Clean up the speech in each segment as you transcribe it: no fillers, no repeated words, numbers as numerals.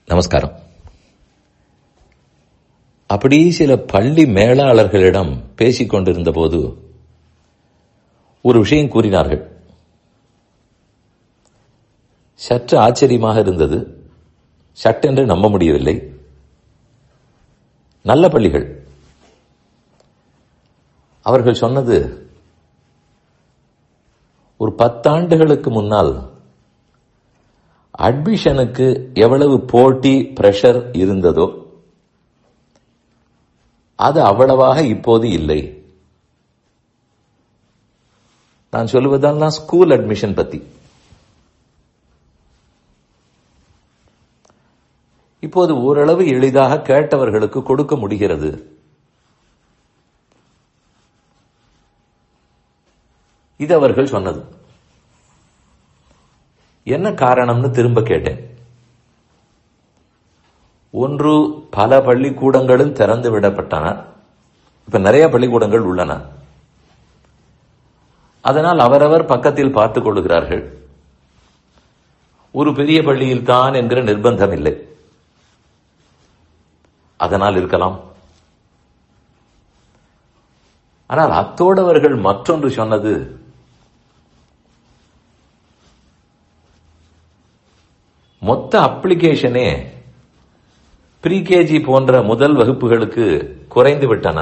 நமஸ்காரம். அப்படி சில பள்ளி மேலாளர்களிடம் பேசிக் கொண்டிருந்த போது ஒரு விஷயம் கூறினார்கள். சற்று ஆச்சரியமாக இருந்தது. சட்டென்று நம்ப முடியவில்லை. நல்ல பள்ளிகள். அவர்கள் சொன்னது, ஒரு 10 ஆண்டுகளுக்கு முன்னால் அட்மிஷனுக்கு எவ்வளவு போட்டி பிரஷர் இருந்ததோ அது அவ்வளவாக இப்போது இல்லை. நான் சொல்லுவதெல்லாம் ஸ்கூல் அட்மிஷன் பத்தி. இப்போது ஓரளவு எளிதாக கேட்டவர்களுக்கு கொடுக்க முடிகிறது. இது அவர்கள் சொன்னது. என்ன காரணம்னு திரும்ப கேட்டேன். ஒன்று, பல பள்ளிக்கூடங்களும் திறந்து விடப்பட்டன. இப்ப நிறைய பள்ளிக்கூடங்கள் உள்ளன. அதனால் அவரவர் பக்கத்தில் பார்த்துக் கொள்கிறார்கள். ஒரு பெரிய பள்ளியில் தான் என்கிற நிர்பந்தம் இல்லை. அதனால் இருக்கலாம். ஆனால் அத்தோடவர்கள் மற்றொன்று சொன்னது, மொத்த அப்ளிகேஷனே ப்ரீகேஜி போன்ற முதல் வகுப்புகளுக்கு குறைந்து விட்டன.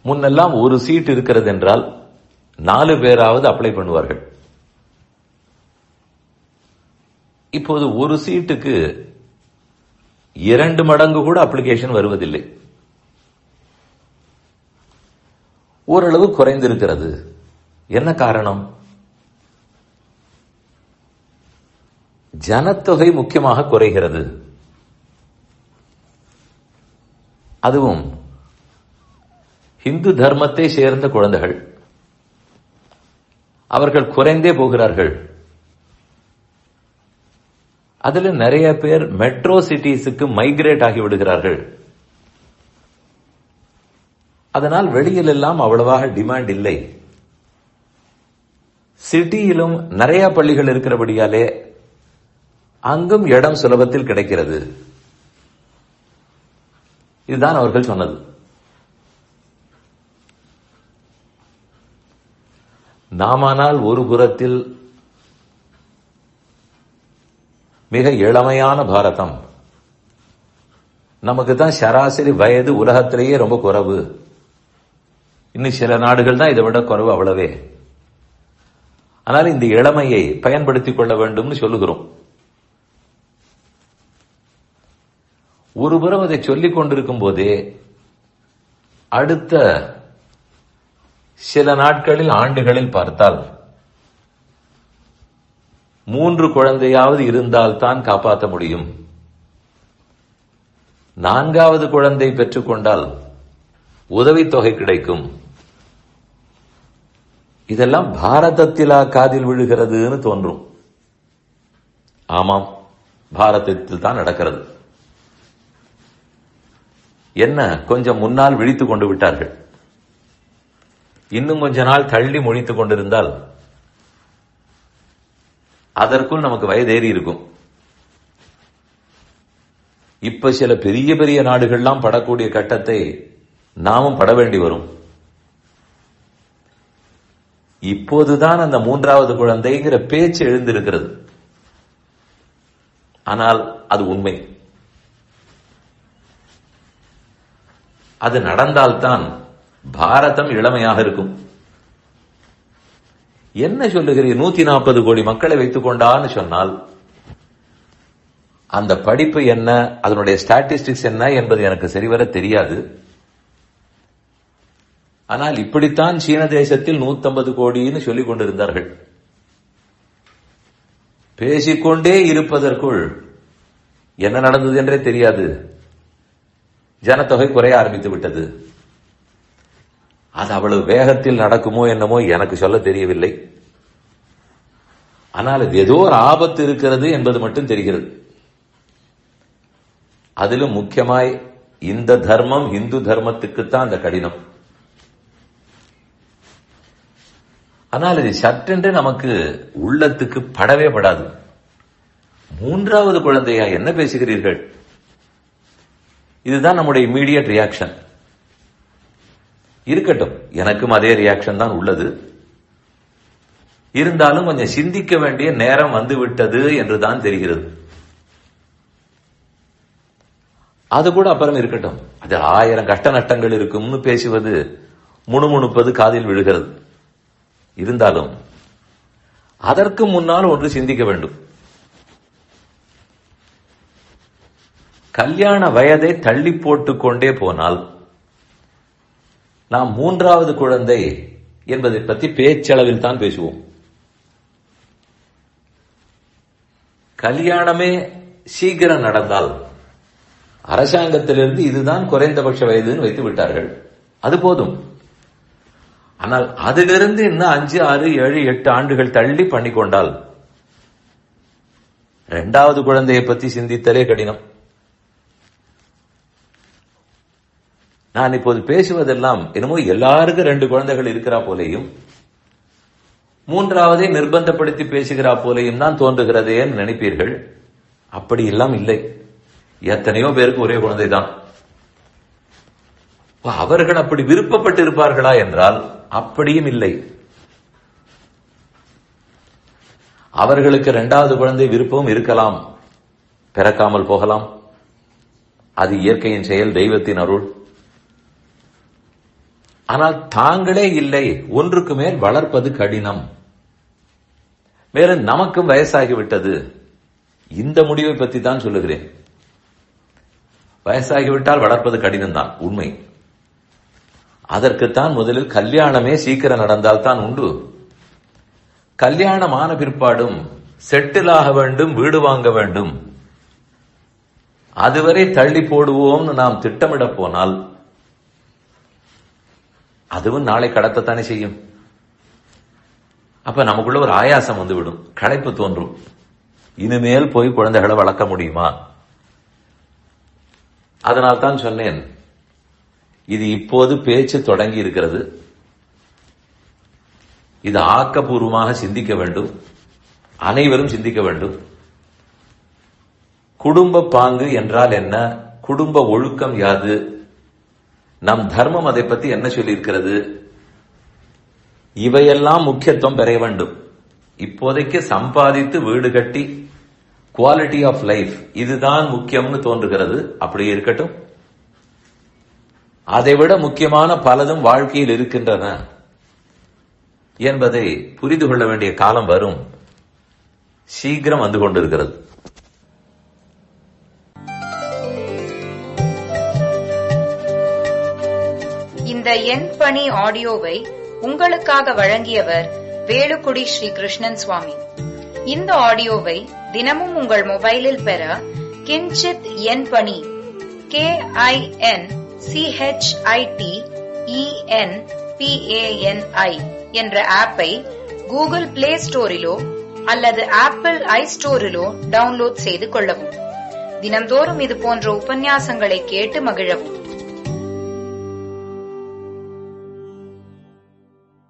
முன்னெல்லாம் ஒரு சீட் இருக்கிறது என்றால் 4 பேராவது அப்ளை பண்ணுவார்கள். இப்போது ஒரு சீட்டுக்கு 2 மடங்கு கூட அப்ளிகேஷன் வருவதில்லை. ஓரளவு குறைந்திருக்கிறது. என்ன காரணம்? ஜனத்தொகை முக்கியமாக குறைகிறது. அதுவும் இந்து தர்மத்தை சேர்ந்த குழந்தைகள். அவர்கள் குறைந்தே போகிறார்கள். அதில் நிறைய பேர் மெட்ரோ சிட்டிஸுக்கு மைக்ரேட் ஆகிவிடுகிறார்கள். அதனால் வெளியில் எல்லாம் அவ்வளவாக டிமாண்ட் இல்லை. சிட்டியிலும் நிறைய பள்ளிகள் இருக்கிறபடியாலே அங்கும் இடம் சுலபத்தில் கிடைக்கிறது. இதுதான் அவர்கள் சொன்னது. நாமானால் ஒரு புறத்தில் மிக இளமையான பாரதம், நமக்கு தான் சராசரி வயது உலகத்திலேயே ரொம்ப குறைவு. இன்னும் சில நாடுகள் தான் இதை விட குறைவு, அவ்வளவே. ஆனால் இந்த இளமையை பயன்படுத்திக் கொள்ள வேண்டும் சொல்லுகிறோம். ஒருபுறம் அதை சொல்லிக் கொண்டிருக்கும் போதே அடுத்த சில நாட்களில், ஆண்டுகளில் பார்த்தால் 3 குழந்தையாவது இருந்தால் தான் காப்பாற்ற முடியும். 4வது குழந்தை பெற்றுக்கொண்டால் உதவித்தொகை கிடைக்கும். இதெல்லாம் பாரதத்திலா காதில் விழுகிறதுன்னு தோன்றும். ஆமாம், பாரதத்தில் தான் நடக்கிறது. என்ன, கொஞ்சம் முன்னால் விழித்துக் கொண்டு விட்டார்கள். இன்னும் கொஞ்ச நாள் தள்ளி முழித்துக் கொண்டிருந்தால் அதற்குள் நமக்கு வயதேறி இருக்கும். இப்ப சில பெரிய பெரிய நாடுகள்லாம் படக்கூடிய கட்டத்தை நாமும் பட வேண்டி வரும். இப்போதுதான் அந்த 3வது குழந்தைங்கிற பேச்சு எழுந்திருக்கிறது. ஆனால் அது உண்மை. அது நடந்தால்தான் பாரதம் இளமையாக இருக்கும். என்ன சொல்லுகிறீர், 140 கோடி மக்களை வைத்துக் கொண்டான்னு சொன்னால் அந்த படிப்பு என்ன, அதனுடைய ஸ்டாட்டிஸ்டிக்ஸ் என்ன என்பது எனக்கு சரிவர தெரியாது. ஆனால் இப்படித்தான் சீன தேசத்தில் 150 கோடின்னு சொல்லிக் கொண்டிருந்தார்கள். பேசிக்கொண்டே இருப்பதற்குள் என்ன நடந்தது என்றே தெரியாது. ஜனத்தொகை குறைய ஆரம்பித்து விட்டது. அது அவ்வளவு வேகத்தில் நடக்குமோ என்னமோ எனக்கு சொல்ல தெரியவில்லை. ஆனால் அது ஏதோ ஒரு ஆபத்து இருக்கிறது என்பது மட்டும் தெரிகிறது. அதிலும் முக்கியமாய் இந்த தர்மம் இந்து தர்மத்துக்குத்தான் அந்த கடினம். ஆனால் இது சற்றென்று நமக்கு உள்ளத்துக்கு படவே படாது. மூன்றாவது குழந்தையா, என்ன பேசுகிறீர்கள்? இதுதான் நம்முடைய இம்மீடியட் ரியாக்ஷன். இருக்கட்டும், எனக்கும் அதே ரியாக்ஷன் தான் உள்ளது. இருந்தாலும் கொஞ்சம் சிந்திக்க வேண்டிய நேரம் வந்துவிட்டது என்றுதான் தெரிகிறது. அது கூட அப்புறம் இருக்கட்டும், அது 1000 கஷ்ட நஷ்டங்கள் இருக்கும்னு பேசுவது, முணுமுணுப்பது காதில் விழுகிறது. இருந்தாலும் அதற்கு முன்னால் ஒன்று சிந்திக்க வேண்டும். கல்யாண வயதை தள்ளி போட்டுக் கொண்டே போனால் நாம் மூன்றாவது குழந்தை என்பதை பற்றி பேச்சளவில் தான் பேசுவோம். கல்யாணமே சீக்கிரம் நடந்தால் அரசாங்கத்திலிருந்து இதுதான் குறைந்தபட்ச வயதுன்னு வைத்து விட்டார்கள், அது போதும். ஆனால் அதிலிருந்து இன்னும் 5, 6, 7, 8 ஆண்டுகள் தள்ளி பண்ணிக்கொண்டால் இரண்டாவது குழந்தையை பற்றி சிந்தித்தலே கடினம். நான் இப்போது பேசுவதெல்லாம் என்னமோ எல்லாருக்கும் 2 குழந்தைகள் இருக்கிறா போலேயும் மூன்றாவதை நிர்பந்தப்படுத்தி பேசுகிறா போலேயும் தான் தோன்றுகிறதேன்னு நினைப்பீர்கள். அப்படி எல்லாம் இல்லை. எத்தனையோ பேருக்கு ஒரே குழந்தை தான். அவர்கள் அப்படி விருப்பப்பட்டு இருப்பார்களா என்றால் அப்படியும் இல்லை. அவர்களுக்கு இரண்டாவது குழந்தை விருப்பம் இருக்கலாம், பிறக்காமல் போகலாம். அது இயற்கையின் செயல், தெய்வத்தின் அருள். ஆனால் தாங்களே இல்லை, ஒன்றுக்கு மேல் வளர்ப்பது கடினம். மேலும் நமக்கும் வயசாகிவிட்டது. இந்த முடிவை பற்றி தான் சொல்லுகிறேன். வயசாகிவிட்டால் வளர்ப்பது கடினம் தான் உண்மை. அதற்குத்தான் முதலில் கல்யாணமே சீக்கிரம் நடந்தால் தான் உண்டு. கல்யாணமான பிற்பாடும் செட்டில் ஆக வேண்டும், வீடு வாங்க வேண்டும், அதுவரை தள்ளி போடுவோம்னு நாம் திட்டமிட போனால் அதுவும் நாளை கடத்தத்தானே செய்யும். அப்ப நமக்குள்ள ஒரு ஆயாசம் வந்துவிடும், களைப்பு தோன்றும். இனிமேல் போய் குழந்தைகளை வளர்க்க முடியுமா? அதனால் தான் சொன்னேன், இது இப்போது பேச்சு தொடங்கி இருக்கிறது. இது ஆக்கப்பூர்வமாக சிந்திக்க வேண்டும், அனைவரும் சிந்திக்க வேண்டும். குடும்ப பாங்கு என்றால் என்ன? குடும்ப ஒழுக்கம் யாது? நம் தர்மம் அதை பற்றி என்ன சொல்லியிருக்கிறது? இவையெல்லாம் முக்கியத்துவம் பெற வேண்டும். இப்போதைக்கு சம்பாதித்து வீடு கட்டி குவாலிட்டி ஆஃப் லைஃப் இதுதான் முக்கியம்னு தோன்றுகிறது. அப்படியே இருக்கட்டும். அதைவிட முக்கியமான பலதும் வாழ்க்கையில் இருக்கின்றன என்பதை புரிந்து கொள்ள வேண்டிய காலம் வரும். சீக்கிரம் வந்து கொண்டிருக்கிறது. இந்த என் பணி ஆடியோவை உங்களுக்காக வழங்கியவர் வேலுக்குடி ஸ்ரீ கிருஷ்ணன் சுவாமி. இந்த ஆடியோவை தினமும் உங்கள் மொபைலில் பெற கிஞ்சித் என் பணி KINCHITENPANI என்ற ஆப்பை கூகுள் பிளே ஸ்டோரிலோ அல்லது ஆப்பிள் ஐஸ்டோரிலோ டவுன்லோட் செய்து கொள்ளவும். தினம்தோறும் இது போன்ற உபன்யாசங்களை கேட்டு மகிழவும்.